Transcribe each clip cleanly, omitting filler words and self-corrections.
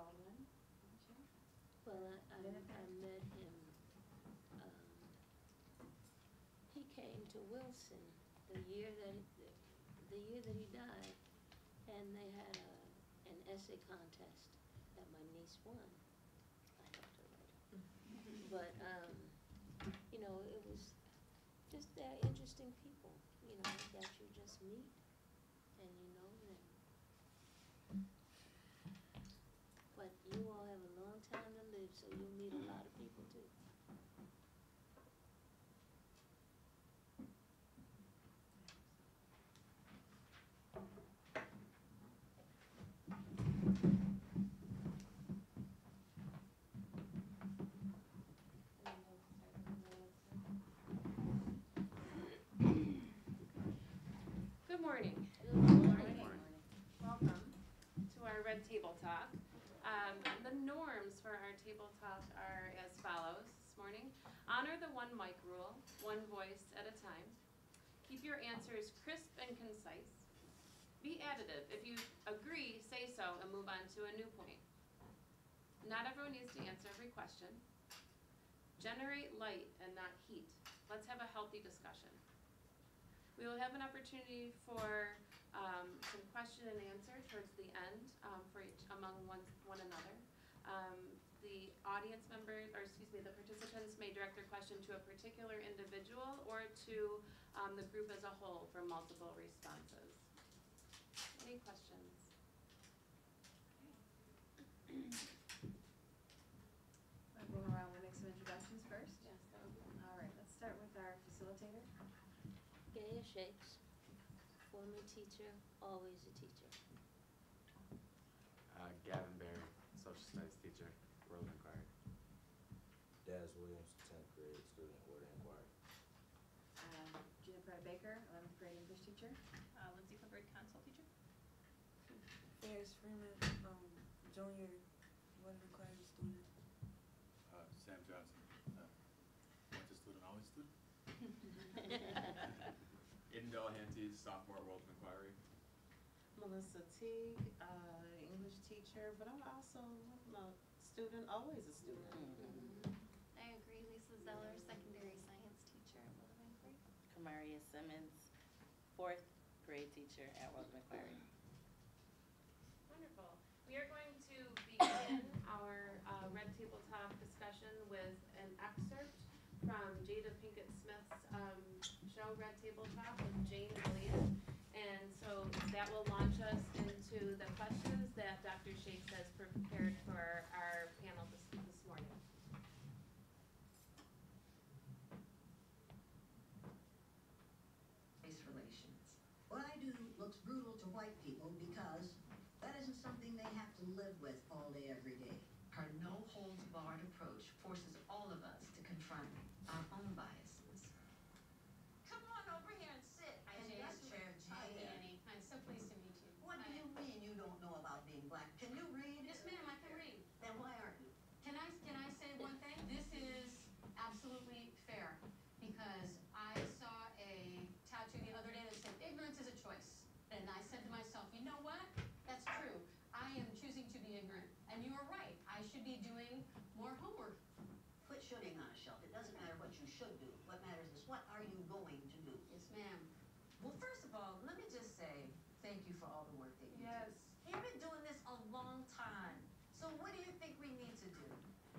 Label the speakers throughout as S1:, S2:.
S1: Baldwin.
S2: Well, I met him, he came to Wilson the year that he died, and they had an essay contest that my niece won. I helped her write it. But, you know, it was just, they're interesting people, you know, that you just meet and you know them. But you all have a long time to live, so you'll meet a lot of people too.
S1: Good morning.
S2: Good morning.
S1: Welcome to our Red Table Talk. The norms for our table talk are as follows this morning. Honor the one mic rule, one voice at a time. Keep your answers crisp and concise. Be additive. If you agree, say so and move on to a new point. Not everyone needs to answer every question. Generate light and not heat. Let's have a healthy discussion. We will have an opportunity for some question and answer towards the end for each among one another. The audience members, or excuse me, the participants may direct their question to a particular individual or to the group as a whole for multiple responses. Any questions?
S3: I'll go around, we'll make some introductions first.
S1: Yes, that would be.
S3: All right, let's start with our facilitator.
S2: Gaia Shakes, former teacher, always a teacher.
S4: Gavin Barry, social studies teacher, World Inquiry.
S5: Daz Williams, 10th grade student, World Inquiry.
S3: Jennifer Baker, 11th grade English teacher.
S6: Lindsay Hubbard, console teacher.
S7: Ferris Freeman, junior, World Inquiry student.
S8: Sam Johnson, once a student, always a student.
S4: Eden Delahanty, sophomore, World Inquiry.
S9: Melissa Teague, English teacher, but I'm also a student, always a student.
S6: I agree. Lisa Zeller, secondary science teacher at World Inquiry.
S10: Kamaria Simmons, 4th grade teacher at World Inquiry.
S1: Wonderful. We are going to begin our Red Table Talk discussion with an excerpt from Jada Pinkett Smith's show Red Table Talk with Jane Elliott. And so that will launch us into the questions that Dr. Shakes has prepared for our panel this morning.
S11: Race relations. What I do looks brutal to white people because that isn't something they have to live with all day, every day. Her no-holds-barred approach forces all of us to confront our own biases.
S12: Come on over here and sit.
S11: Hi, Jane.
S12: Hi, Annie. I'm so pleased to meet you.
S11: What do you mean you don't know about being black? Can you read?
S12: Yes, ma'am, I can read.
S11: Then why aren't you?
S12: Can I say one thing? This is absolutely fair because I saw a tattoo the other day that said, ignorance is a choice. And I said to myself, you know what? That's true. I am choosing to be ignorant. And you are right. I should be doing more homework.
S11: Quit shooting on a shelf. It doesn't matter what you should do. What matters is what are you going to do?
S12: Yes, ma'am.
S13: Well, first of all, let me just say thank you for all the work that you do.
S12: Yes.
S13: You've been doing this a long time. So what do you think we need to do?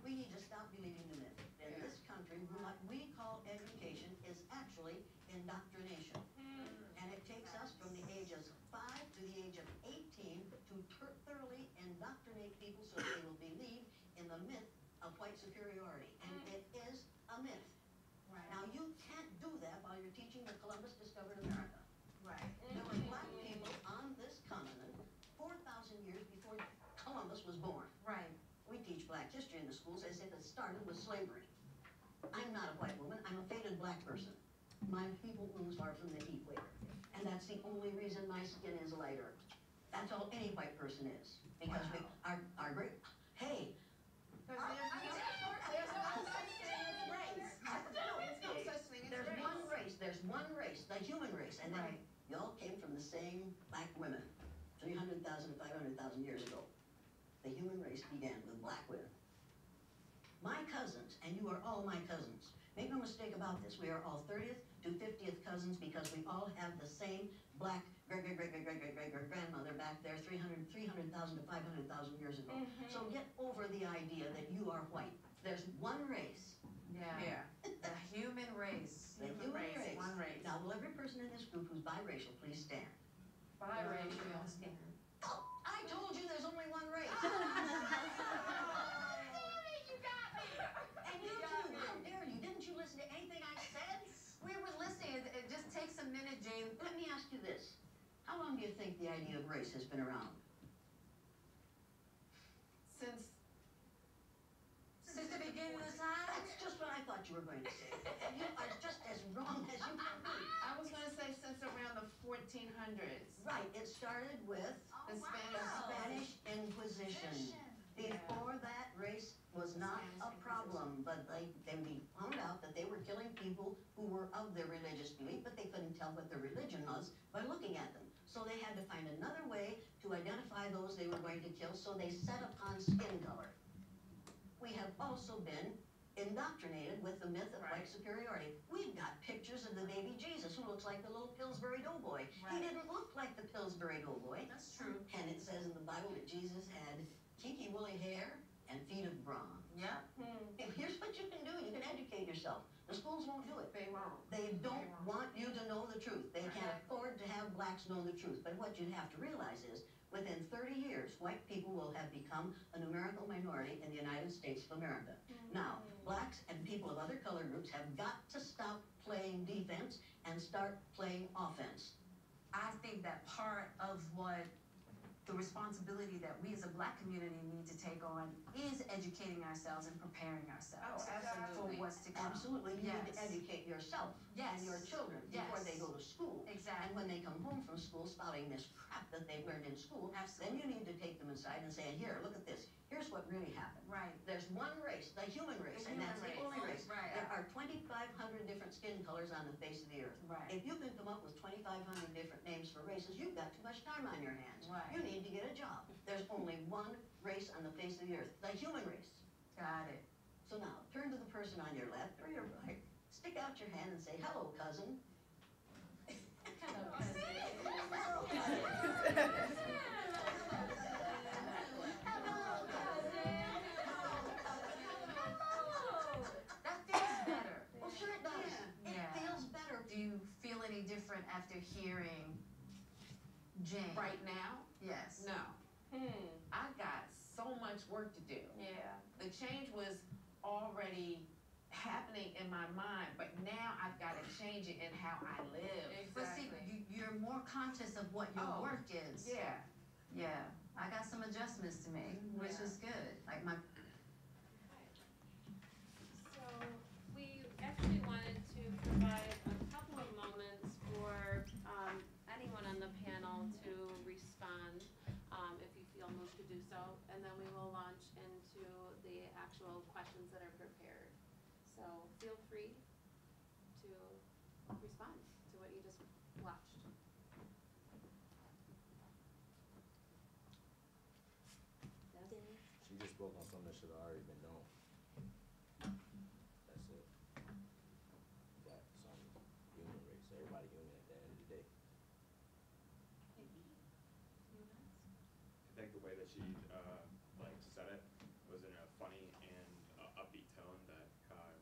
S11: We need to stop believing the myth. In this country, what we call education is actually indoctrination. And it takes us from the ages 5 to the age of 18 to thoroughly indoctrinate people so they will believe in the myth of white superiority. And it is a myth.
S13: Right.
S11: Now, you can't do that while you're teaching that Columbus discovered America.
S13: Right.
S11: There were black people on this continent 4,000 years before Columbus was born.
S13: Right.
S11: We teach black history in the schools as if it started with slavery. I'm not a white woman, I'm a faded black person. My people moves far from the equator. And that's the only reason my skin is lighter. That's all any white person is. Because we are great. Hey!
S13: There's no such thing as race. There's no such thing as
S11: There's
S13: race.
S11: one race, the human race. And then y'all came from the same black women 300,000 to 500,000 years ago. the human race began with black women. My cousins, and you are all my cousins. Make no mistake about this. We are all 30th to 50th cousins because we all have the same black great-great-great-great-great-great-grandmother back there 300,000 to 500,000 years ago. So get over the idea that you are white. There's one race.
S13: Yeah. The human race.
S11: The human race.
S13: One race.
S11: Now, will every person in this group who's biracial please stand?
S13: Biracial.
S11: Oh, I told you there's only one race.
S13: Damn it, you got me.
S11: And you too, how dare you? Didn't you listen to anything I said?
S12: We were listening. It just takes a minute, Jane.
S11: Let me ask you this. How long do you think the idea of race has been around?
S12: Since the beginning of time.
S11: That's just what I thought you were going to say. And you are just as wrong as you can be.
S13: I was gonna say since around the 1400s.
S11: Right, it started with
S13: The
S11: Spanish Inquisition. Before that, race was not a problem, but we found out that they were killing people who were of their religious belief, but they couldn't tell what their religion was by looking at them. So they had to find another way to identify those they were going to kill, so they set upon skin color. We have also been indoctrinated with the myth of white superiority. We've got pictures of the baby Jesus who looks like the little Pillsbury Doughboy. He didn't look like the Pillsbury Doughboy.
S12: That's true.
S11: And it says in the Bible that Jesus had kinky woolly hair and feet of bronze.
S13: Yeah.
S11: Here's what you can do. You can educate yourself. The schools won't do it.
S13: They won't.
S11: They don't want you to know the truth. They can't afford to have blacks know the truth. But what you have to realize is, within 30 years, white people will have become a numerical minority in the United States of America. Now, blacks and people of other color groups have got to stop playing defense and start playing offense.
S12: I think that part of what the responsibility that we as a black community need to take on is educating ourselves and preparing ourselves for what's to come.
S11: Absolutely. You need to
S12: Yes.
S11: educate yourself
S12: Yes.
S11: and your children before
S12: Yes.
S11: they go to school.
S12: Exactly.
S11: And when they come home from school spouting this crap that they've learned in school, then you need to take them inside and say, here, look at this. Here's what really happened.
S12: Right.
S11: There's one race, the human race,
S12: The
S11: and
S12: human
S11: that's the
S12: race.
S11: only race.
S12: Right.
S11: There are 2,500 different skin colors on the face of the earth.
S12: Right.
S11: If you can come up with 2,500 different names for races, you've got too much time on your hands.
S12: Right.
S11: You need to get a job. There's only one race on the face of the earth, the human race.
S12: Got it.
S11: So now, turn to the person on your left or your right, stick out your hand and say, hello, cousin.
S12: Hello, cousin. That feels better.
S11: Well, sure it does. It
S12: Yeah.
S11: feels better.
S12: Do you feel any different after hearing Jane?
S13: Right now?
S12: Yes.
S13: No. I got so much work to do.
S12: Yeah.
S13: The change was already happening in my mind, but now I've got to change it in how I live.
S12: But see, you're more conscious of what your
S13: Oh,
S12: work is.
S13: Yeah.
S12: Yeah. I got some adjustments to make, which
S13: Yeah.
S12: is good. Like my
S1: So we actually wanted to provide a couple of moments for anyone on the panel to respond if you feel moved to do so, and then we will launch into the actual questions that are prepared. So feel free to respond to what you just watched. Yes?
S5: She just spoke on something that should have already been known. That's it. That some human race, everybody human at the end of the day.
S4: I think the way that she said it was in a funny and upbeat tone that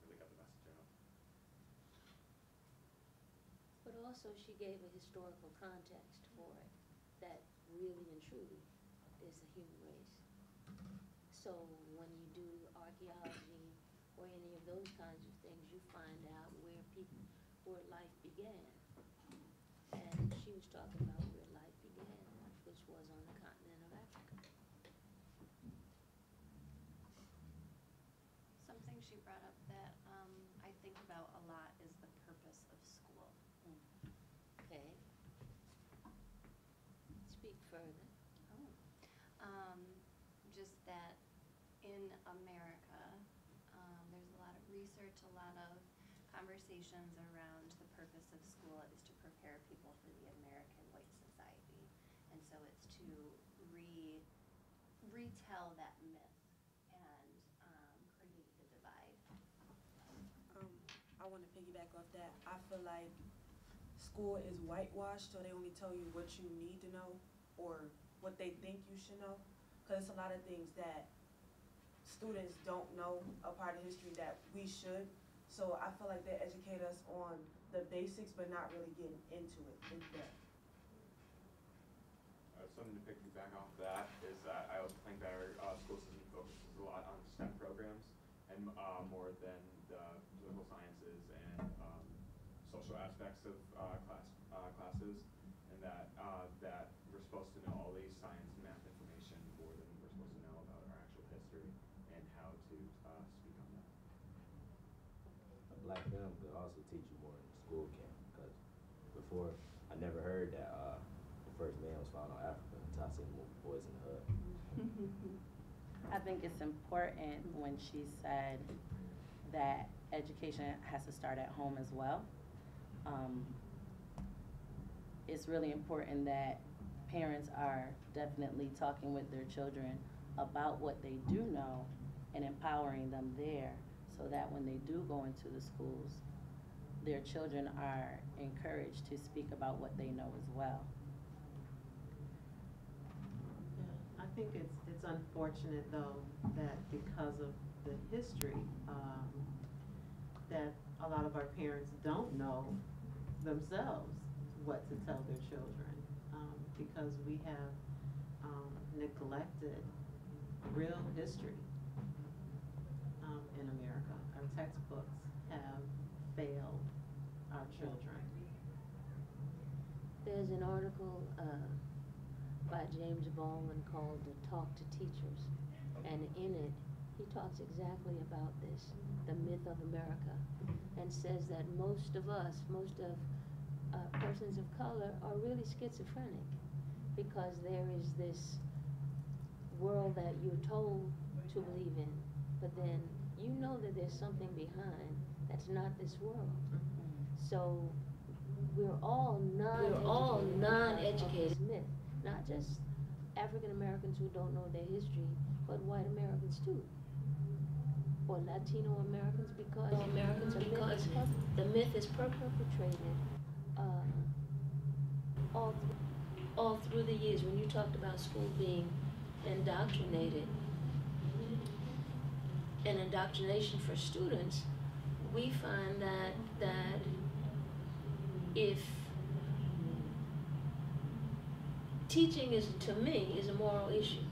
S4: really got the message out.
S2: But also she gave a historical context for it, that really and truly is the human race. So when you do archaeology or any of those kinds of things, you find out where life began. And she was talking about where life began, which was on the continent of Africa.
S6: Something she brought up that I think about a lot is the purpose of school.
S2: Okay. Speak further.
S6: Just that in America, there's a lot of research, a lot of conversations around the purpose of school is to prepare people for the American white society. And so it's to retell that myth and create the divide.
S7: I want to piggyback off that. I feel like school is whitewashed, so they only tell you what you need to know or what they think you should know. Because it's a lot of things that students don't know a part of history that we should. So I feel like they educate us on the basics, but not really getting into it in depth.
S4: Something to piggyback off that is that I also think that our school system focuses a lot on STEM programs and more than the political sciences and social aspects of classes, and that we're supposed to know all these science and math information more than we're supposed to know about our actual history and how to speak on that.
S5: A black film could also teach you more in the school camp, because before I never heard that the first man was found on Africa until I seen Boys in the Hood.
S10: I think it's important when she said that education has to start at home as well. It's really important that parents are definitely talking with their children about what they do know and empowering them there, so that when they do go into the schools, their children are encouraged to speak about what they know as well.
S9: Yeah, I think it's unfortunate though that because of the history, that a lot of our parents don't know themselves what to tell their children, because we have neglected real history in America. Our textbooks have failed our children.
S2: There's an article by James Baldwin called Talk to Teachers, and in it he talks exactly about this, the myth of America, and says that most of persons of color are really schizophrenic, because there is this world that you're told to believe in, but then you know that there's something behind that's not this world. So we're all non-educated. Myth, not just African Americans who don't know their history, but white Americans too, or Latino Americans, because the myth is perpetrated all through the years. When you talked about school being indoctrinated, and indoctrination for students, we find that if teaching is, to me, is a moral issue,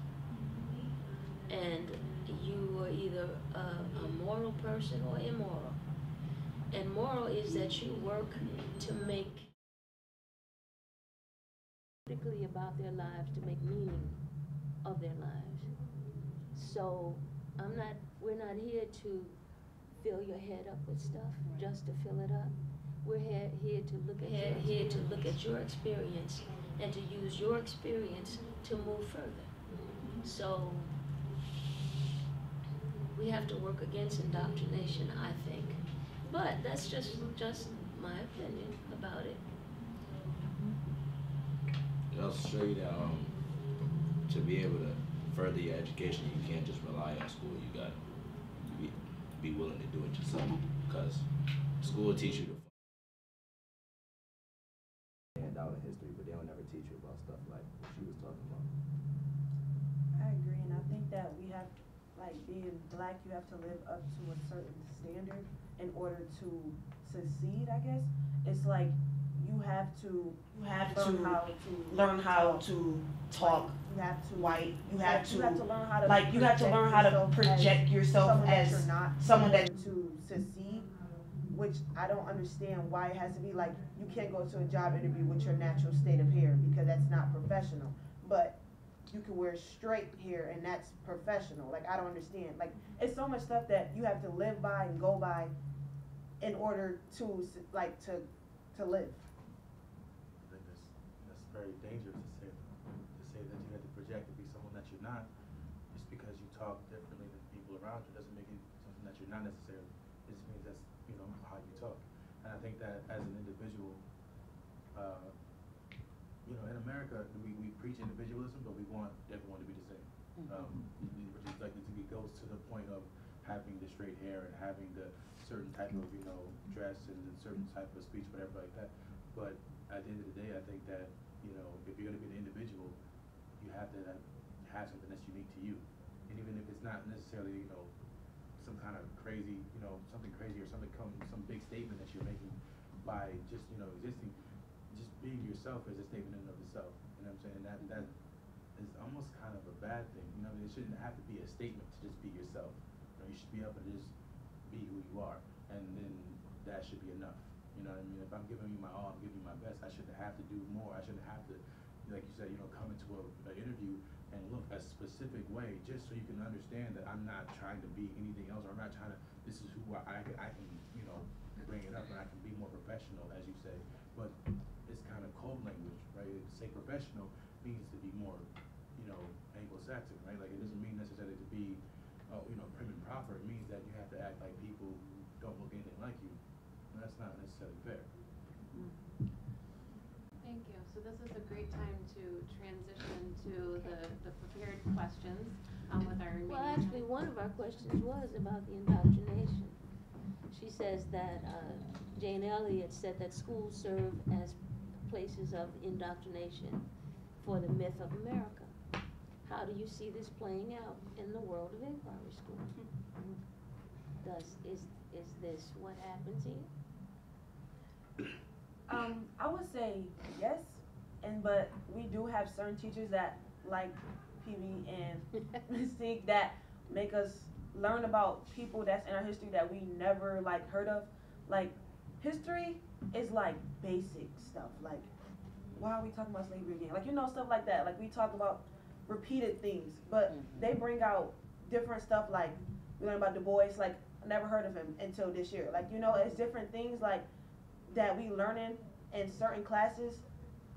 S2: and you are either a moral person or immoral, and moral is that you work to make critically about their lives, to make meaning of their lives. So we're not here to fill your head up with stuff just to fill it up. We're here to look at your experience and to use your experience to move further. So we have to work against indoctrination, I think. But that's just my opinion about it.
S5: It also show you that to be able to further your education, you can't just rely on school. You got to be willing to do it yourself, because school will teach you to hand out in history, but they don't ever teach you about stuff like what she was talking about.
S7: I agree, and I think that we have, like, being black, you have to live up to a certain standard in order to succeed, I guess. It's like you have to learn how to talk white. You have to learn how to project yourself as someone that to succeed, which I don't understand why it has to be like you can't go to a job interview with your natural state of hair, because that's not professional. But you can wear straight hair and that's professional. Like, I don't understand. Like, it's so much stuff that you have to live by and go by in order to live.
S8: I think that's very dangerous to say that you have to project to be someone that you're not, just because you talk differently than people around you doesn't make it something that you're not necessarily. It just means that's how you talk. And I think that as an individual, in America we preach individualism, but we want everyone to be the same. which is like it goes to the point of having the straight hair and having the certain type of dress and a certain type of speech, whatever like that. But at the end of the day, I think that if you're gonna be an individual, you have to have something that's unique to you, and even if it's not necessarily some kind of crazy something crazy or some big statement that you're making by just existing, just being yourself is a statement in and of itself. You know what I'm saying? That is almost kind of a bad thing. It shouldn't have to be a statement to just be yourself. You should be able to just be who you are, and then that should be enough. You know what I mean? If I'm giving you my all, I'm giving you my best, I shouldn't have to do more. I shouldn't have to, like you said, come into an interview and look a specific way just so you can understand that I'm not trying to be anything else, or I'm not trying to, this is who I can, bring it up and I can be more professional, as you say. But it's kind of cold language, right? To say professional means to be more, Anglo-Saxon, right? Like it doesn't mean necessarily to be, prim and proper. It means that you have to act like people who don't look anything like you. And that's not necessarily fair.
S1: Thank you. So this is a great time to transition to the prepared questions with our remaining.
S2: Well, actually, one of our questions was about the indoctrination. She says that Jane Elliott said that schools serve as places of indoctrination for the myth of America. How do you see this playing out in the world of inquiry school? Is this what happens here?
S7: I would say yes, but we do have certain teachers that, like PB and Mystique, that make us learn about people that's in our history that we never heard of. Like, history is basic stuff. Like, why are we talking about slavery again? Stuff like that. Like, we talk about repeated things, but they bring out different stuff. Like, we learn about Du Bois. Like, I never heard of him until this year. Like, it's different things that we learning in certain classes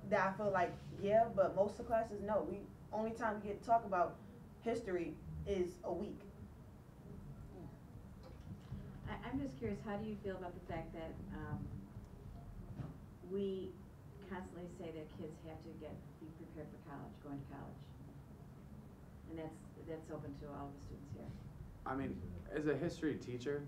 S7: that I feel yeah, but most of the classes, no. Only time we get to talk about history is a week.
S3: I'm just curious, how do you feel about the fact that we constantly say that kids have to be prepared for college, going to college? And that's open to all the students here.
S14: I mean, as a history teacher,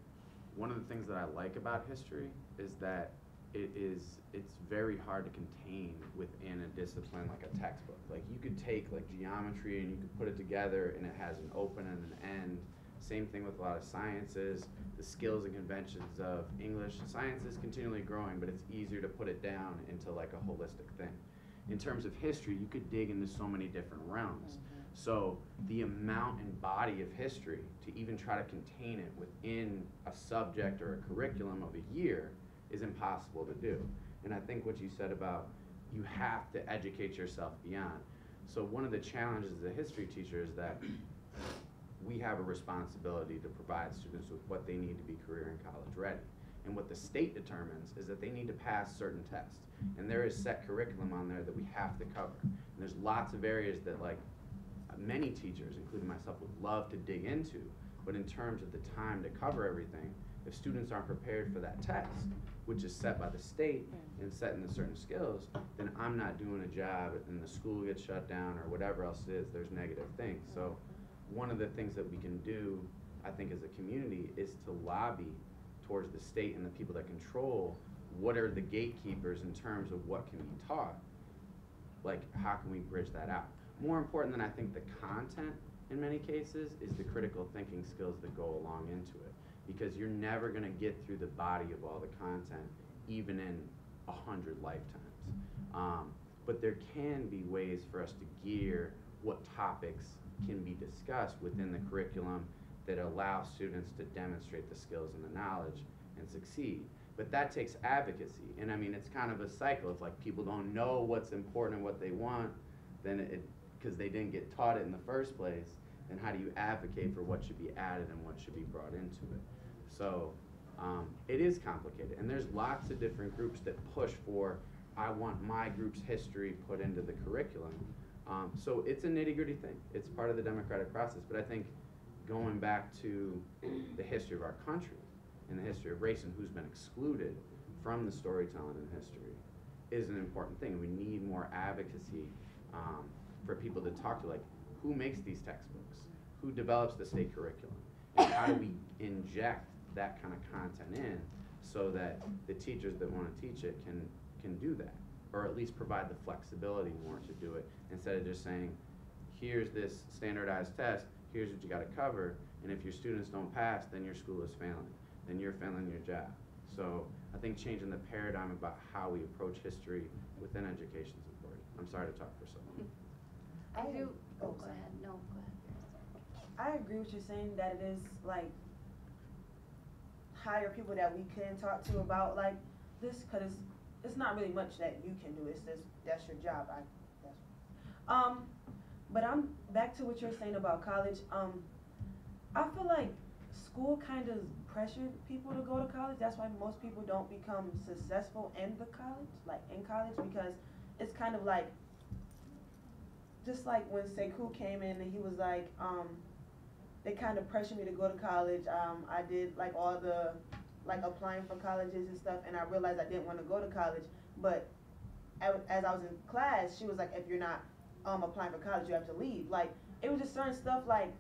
S14: one of the things that I like about history is that it's very hard to contain within a discipline like a textbook. Like, you could take geometry and you could put it together and it has an open and an end. Same thing with a lot of sciences. The skills and conventions of English. Science is continually growing, but it's easier to put it down into a holistic thing. In terms of history, you could dig into so many different realms. So the amount and body of history, to even try to contain it within a subject or a curriculum of a year, is impossible to do. And I think what you said about you have to educate yourself beyond. So one of the challenges as a history teacher is that we have a responsibility to provide students with what they need to be career and college ready. And what the state determines is that they need to pass certain tests. And there is set curriculum on there that we have to cover. And there's lots of areas that many teachers, including myself, would love to dig into. But in terms of the time to cover everything, if students aren't prepared for that test, which is set by the state and set in the certain skills, then I'm not doing a job and the school gets shut down or whatever else it is, there's negative things. So one of the things that we can do, I think, as a community is to lobby towards the state and the people that control what are the gatekeepers in terms of what can be taught. How can we bridge that out? More important than I think the content in many cases is the critical thinking skills that go along into it. Because you're never gonna get through the body of all the content, even in 100 lifetimes. But there can be ways for us to gear what topics can be discussed within the curriculum that allow students to demonstrate the skills and the knowledge and succeed. But that takes advocacy, and I mean, it's kind of a cycle. If people don't know what's important and what they want, then because they didn't get taught it in the first place, then how do you advocate for what should be added and what should be brought into it? So it is complicated, and there's lots of different groups that push for, I want my group's history put into the curriculum. So it's a nitty-gritty thing. It's part of the democratic process, but I think going back to the history of our country and the history of race and who's been excluded from the storytelling in history is an important thing. We need more advocacy for people to talk to, who makes these textbooks? Who develops the state curriculum? And how do we inject that kind of content in so that the teachers that want to teach it can do that, or at least provide the flexibility more to do it, instead of just saying, here's this standardized test, here's what you got to cover, and if your students don't pass, then your school is failing, then you're failing your job. So I think changing the paradigm about how we approach history within education is important. I'm sorry to talk for so long.
S6: I do,
S7: Oh,
S6: go
S7: sorry.
S6: ahead, no, go ahead.
S7: I agree with you saying that it is like hire people that we can talk to about like this, cause it's not really much that you can do. It's just that's your job. But I'm back to what you're saying about college. I feel like school kind of pressured people to go to college. That's why most people don't become successful in college, because it's kind of like, just like when Sekou came in and he was like, they kind of pressured me to go to college. I did like all the, like applying for colleges and stuff, and I realized I didn't want to go to college. But as I was in class, she was like, if you're not applying for college, you have to leave. Like, it was just certain stuff like,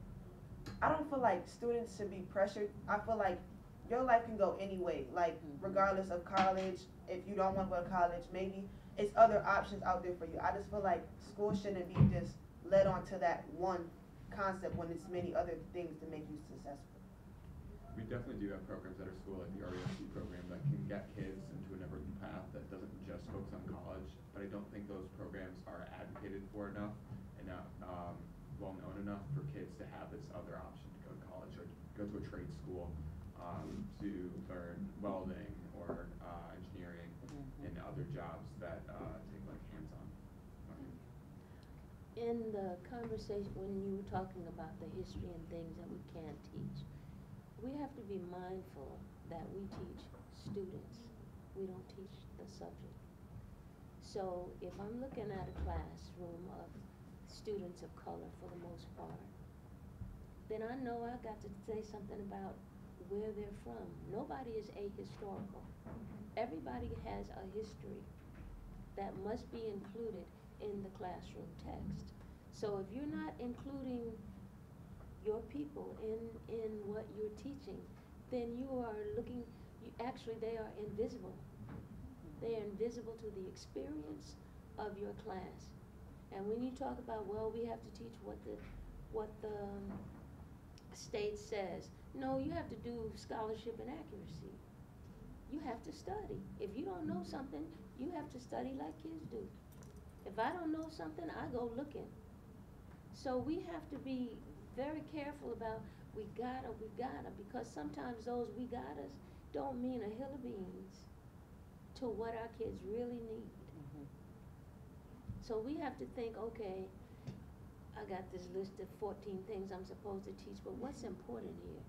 S7: I don't feel like students should be pressured. I feel like your life can go anyway, like regardless of college. If you don't want to go to college, maybe it's other options out there for you. I just feel like school shouldn't be just led on to that one concept when it's many other things to make you successful.
S4: We definitely do have programs at our school, like the RESC program, that can get kids into a never-ending path that doesn't just focus on college. But I don't think those programs are advocated for enough and well known enough for kids to have this other option to go to college or go to a trade school to learn welding or engineering and other jobs that take like hands-on learning.
S2: In the conversation, when you were talking about the history and things that we can't teach, we have to be mindful that we teach students. We don't teach the subject. So if I'm looking at a classroom of students of color for the most part, then I know I got to say something about where they're from. Nobody is ahistorical. Everybody has a history that must be included in the classroom text. So if you're not including your people in what you're teaching, then you are actually they are invisible. They are invisible to the experience of your class. And when you talk about, well, we have to teach what the state says, no, you have to do scholarship and accuracy. You have to study. If you don't know something, you have to study like kids do. If I don't know something, I go looking. So we have to be very careful about we gotta, because sometimes those we gottas don't mean a hill of beans to what our kids really need. So we have to think, okay, I got this list of 14 things I'm supposed to teach, but what's important here?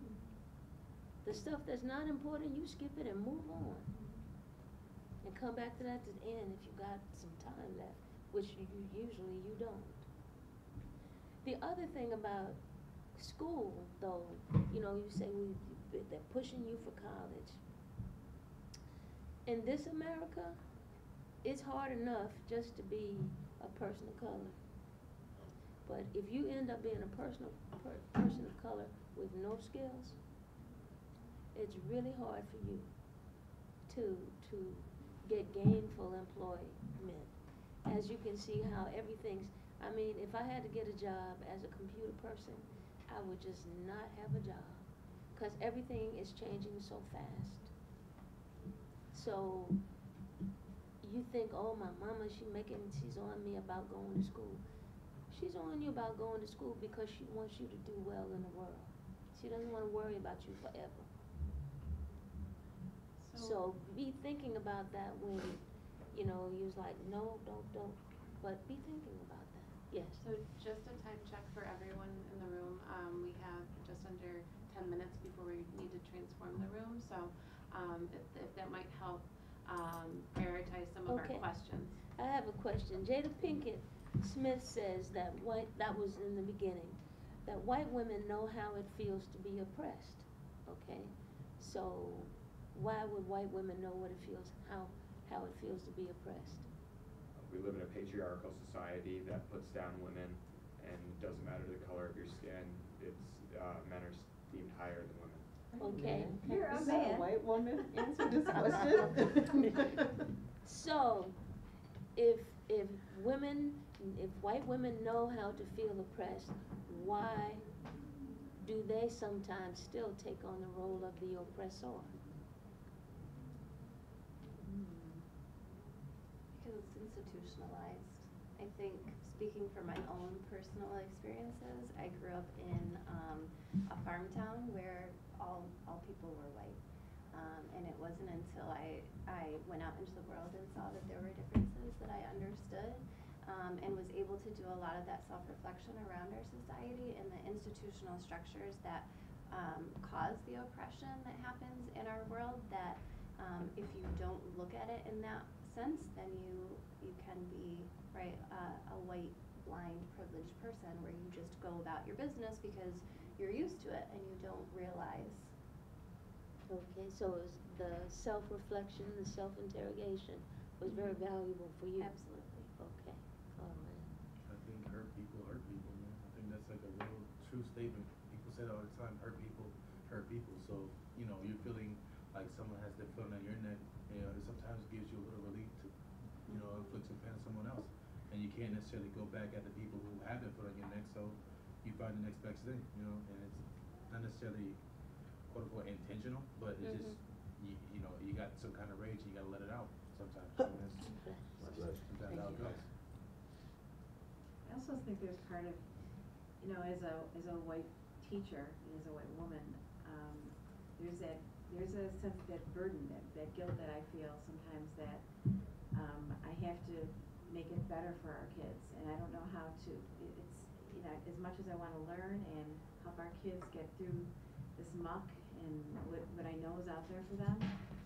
S2: The stuff that's not important, you skip it and move on. And come back to that at the end if you got some time left, which usually you don't. The other thing about school, though, you know, you say they're pushing you for college. In this America, it's hard enough just to be a person of color. But if you end up being a person of color with no skills, it's really hard for you to get gainful employment. As you can see how everything's, I mean, if I had to get a job as a computer person, I would just not have a job, because everything is changing so fast. So you think, oh, my mama, she's on me about going to school. She's on you about going to school because she wants you to do well in the world. She doesn't want to worry about you forever. So be thinking about that when, you know, you was like, no, don't, but be thinking about that. Yes.
S1: So just a time check for everyone in the room. We have just under 10 minutes before we need to transform the room. So if that might help prioritize some of our questions.
S2: I have a question. Jada Pinkett Smith says that that was in the beginning, that white women know how it feels to be oppressed. Okay? So why would white women know what it feels, how it feels to be oppressed?
S4: We live in a patriarchal society that puts down women and it doesn't matter the color of your skin. It's men are deemed higher than women.
S2: Okay.
S9: You're a man. A white woman answer this question.
S2: So, if white women know how to feel oppressed, why do they sometimes still take on the role of the oppressor?
S6: Because it's institutionalized. I think, speaking from my own personal experiences, I grew up in a farm town where all people were white. And it wasn't until I went out into the world and saw that there were differences that I understood, and was able to do a lot of that self-reflection around our society and the institutional structures that cause the oppression that happens in our world, that if you don't look at it in that sense, then you can be, right, a white, blind, privileged person where you just go about your business because you're used to it and you don't realize.
S2: Okay, so it's the self-reflection, the self-interrogation was very valuable for you.
S6: Absolutely.
S2: Okay, all right.
S8: I think hurt people, man. I think that's like a real true statement. People say that all the time, hurt people. So, you know, you're feeling like someone has their foot on your neck, you know, it sometimes gives you a little relief to, you know, inflict some pain on someone else. And you can't necessarily go back at the people who have their foot on your neck, so you find the next best thing, you know, and it's not necessarily quote unquote intentional, but it's just, you know, you got some kind of rage, you gotta let it out sometimes. So that's sometimes how it goes.
S3: I also think there's part of, you know, as a white teacher, as a white woman, there's a sense of that burden, that guilt that I feel sometimes that I have to make it better for our kids, and I don't know how to. It's, you know, as much as I want to learn and help our kids get through this muck and what I know is out there for them,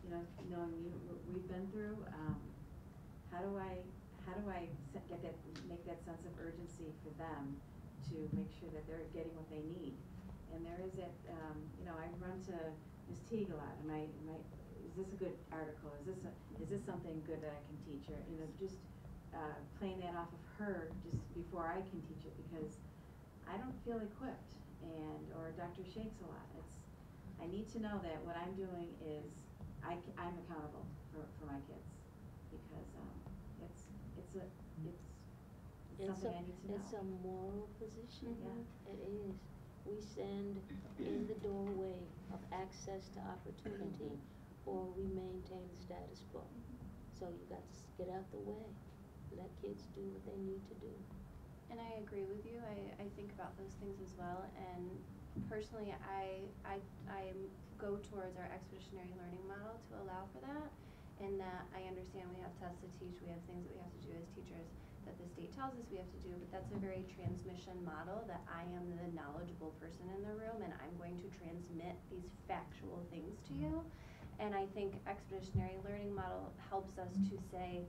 S3: you know, knowing what we've been through, how do I make that sense of urgency for them to make sure that they're getting what they need? And there is that, you know, I run to Ms. Teague a lot. Is this a good article? Is this something good that I can teach her? You know, just playing that off of her just before I can teach it, because I don't feel equipped, or Dr. Shakes a lot. I need to know that what I'm doing is I'm accountable for my kids, because it's something I need to know.
S2: It's a moral position.
S3: Yeah.
S2: It is. We stand in the doorway of access to opportunity, or we maintain the status quo. So you got to get out the way. Let kids do what they need to do.
S6: And I agree with you. I think about those things as well. And personally, I go towards our expeditionary learning model to allow for that. In that I understand we have tests to teach, we have things that we have to do as teachers that the state tells us we have to do, but that's a very transmission model, that I am the knowledgeable person in the room and I'm going to transmit these factual things to you. And I think expeditionary learning model helps us to say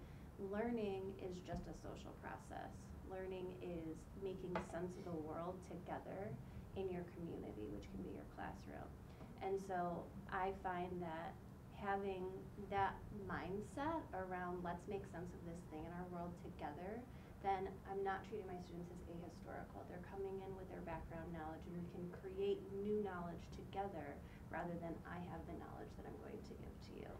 S6: learning is just a social process. Learning is making sense of the world together in your community, which can be your classroom. And so I find that having that mindset around let's make sense of this thing in our world together, then I'm not treating my students as ahistorical. They're coming in with their background knowledge, and we can create new knowledge together rather than I have the knowledge that I'm going to give to you.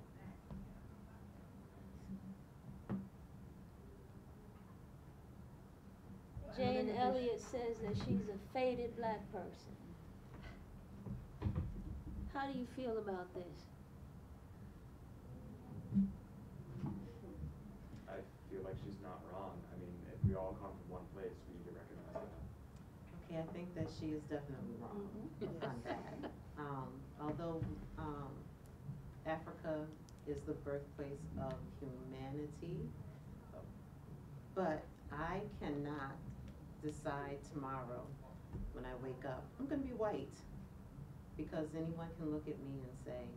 S2: Jane Elliott says that she's a faded black person. How do you feel about this?
S4: I feel like she's not wrong. I mean, if we all come from one place, we need to recognize that.
S9: Okay, I think that she is definitely wrong on that. Although Africa is the birthplace of humanity, but I cannot decide tomorrow when I wake up, I'm gonna be white, because anyone can look at me and say,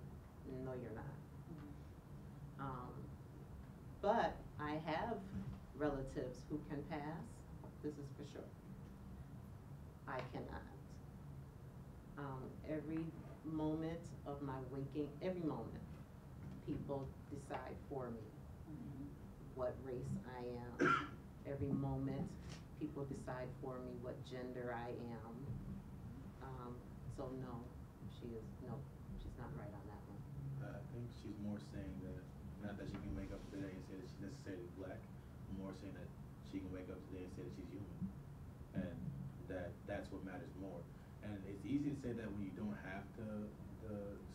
S9: no, you're not. But I have relatives who can pass, this is for sure. I cannot. Every moment of my waking, every moment, people decide for me what race I am. Every moment, people decide for me what gender I am. So no, she's not right on that one.
S8: I think she's more saying that, not that she can wake up today and say that she's necessarily black, more saying that she can wake up today and say that she's human. And that's what matters more. And it's easy to say that when you don't have the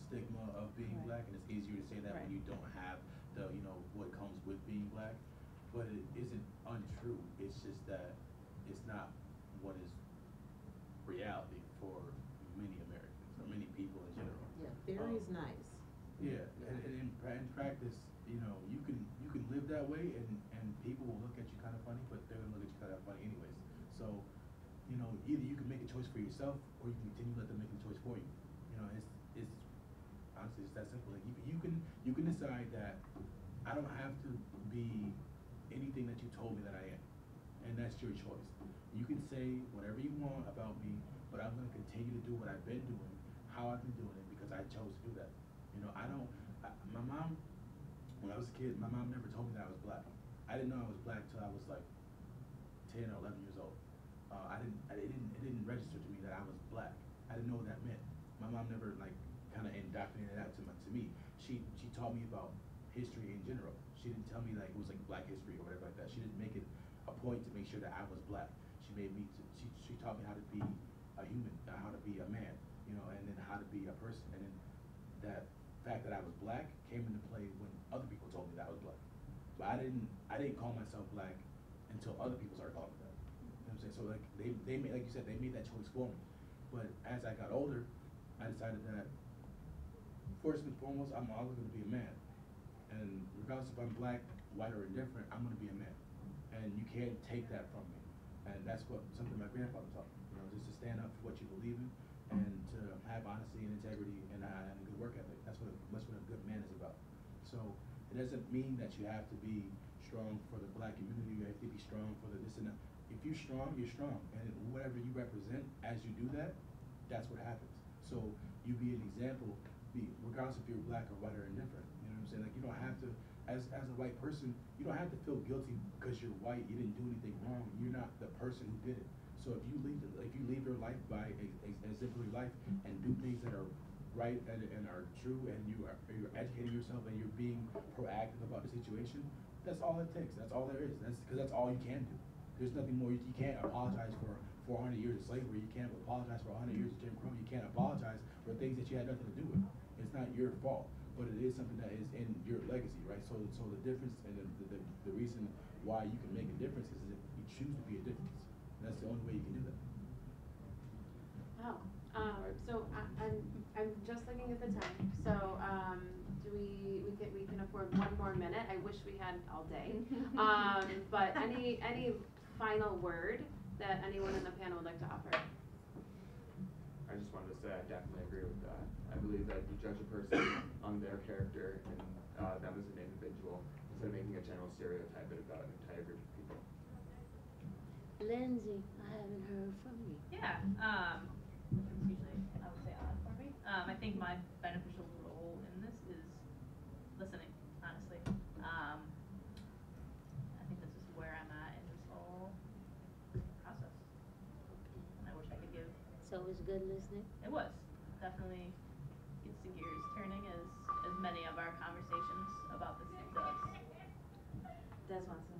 S8: stigma of being black, and it's easier to say that when you don't have the, what comes with being black. But it isn't untrue. It's just that it's not what is reality for many Americans or many people in general.
S9: Yeah, theory is nice.
S8: Yeah, and in practice, you can live that way, and people will look at you kind of funny, but they're gonna look at you kind of funny anyways. So, either you can make a choice for yourself, or you can continue to let them make a choice for you. It's honestly it's that simple. Like you can decide that I don't have to be anything that you told me that I am, and that's your choice. You can say whatever you want about me, but I'm gonna continue to do what I've been doing, how I've been doing it, because I chose to do that. My mom, when I was a kid, my mom never told me that I was black. I didn't know I was black till I was like 10 or 11 years old. It didn't register to me that I was black. I didn't know what that meant. My mom never kind of indoctrinated that to me. She taught me about history in general. She didn't tell me it was like black history or whatever like that. She didn't make it a point to make sure that I was black. She taught me how to be a human, how to be a man, and then how to be a person. And then that fact that I was black came into play when other people told me that I was black. But I didn't call myself black until other people started calling me that. You know what I'm saying? So they made, like you said, they made that choice for me. But as I got older, I decided that first and foremost, I'm always going to be a man. And regardless if I'm black, white, or indifferent, I'm going to be a man. And you can't take that from me. And that's something my grandfather taught me. Just to stand up for what you believe in, and to have honesty and integrity and a good work ethic. That's what a good man is about. So it doesn't mean that you have to be strong for the black community. You have to be strong for the this and that. If you're strong, you're strong. And whatever you represent, as you do that, that's what happens. So you be an example, regardless if you're black or white or indifferent. You know what I'm saying? Like, you don't have to, as a white person, you don't have to feel guilty because you're white, you didn't do anything wrong. You're not the person who did it. So if you leave your life by exemplary life and do things that are right and are true, and you're educating yourself and you're being proactive about the situation, that's all it takes. That's all there is. Because that's all you can do. There's nothing more. You can't apologize for 400 years of slavery. You can't apologize for 100 years of Jim Crow. You can't apologize for things that you had nothing to do with. It's not your fault, but it is something that is in your legacy, right? So the difference and the reason why you can make a difference is if you choose to be a difference. That's the only way you can do that.
S1: Wow. So I'm just looking at the time. So do we can afford one more minute? I wish we had all day. But any final word that anyone in the panel would like to offer?
S4: I just wanted to say I definitely agree with that. I believe that you judge a person on their character and them as an individual instead of making a general stereotype about an entire group of people.
S2: Lindsay, I haven't heard from you.
S15: Yeah, it's usually, I would say, odd for me. I think my beneficial role in this is listening, honestly. I think this is where I'm at in this whole process. And I wish I could give.
S2: So it was good listening?
S15: It was. Definitely gets the gears turning as many of our conversations about this does.
S3: Des wants to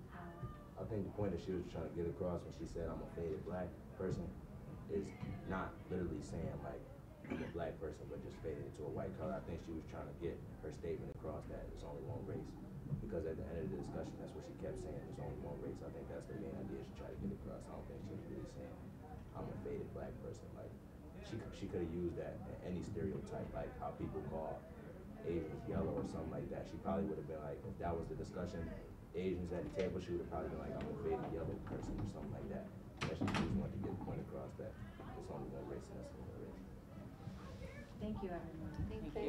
S5: I think the point that she was trying to get across when she said I'm a faded black person is not literally saying like I'm a black person but just faded into a white color. I think she was trying to get her statement across that there's only one race, because at the end of the discussion that's what she kept saying, there's only one race. I think that's the main idea she tried to get across. I don't think she was really saying I'm a faded black person. Like she could have used that in any stereotype, like how people call Asians yellow or something like that. She probably would have been like, if that was the discussion, Asians at the table, she would have probably been like, I'm a faded yellow person or something like that. But she just wanted to get the point across that there's only one race and that's the only race.
S3: Thank you, everyone.
S2: Thank you.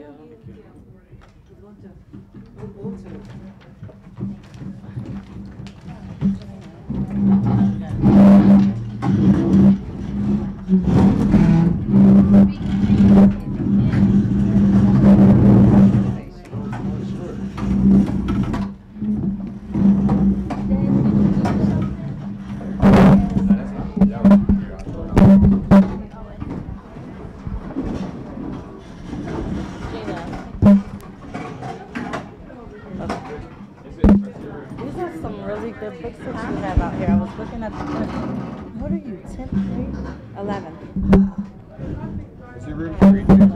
S5: I
S16: graphics you have out here. I was looking at the, what are you, 10th grade?
S3: 11th.
S17: Is your room free?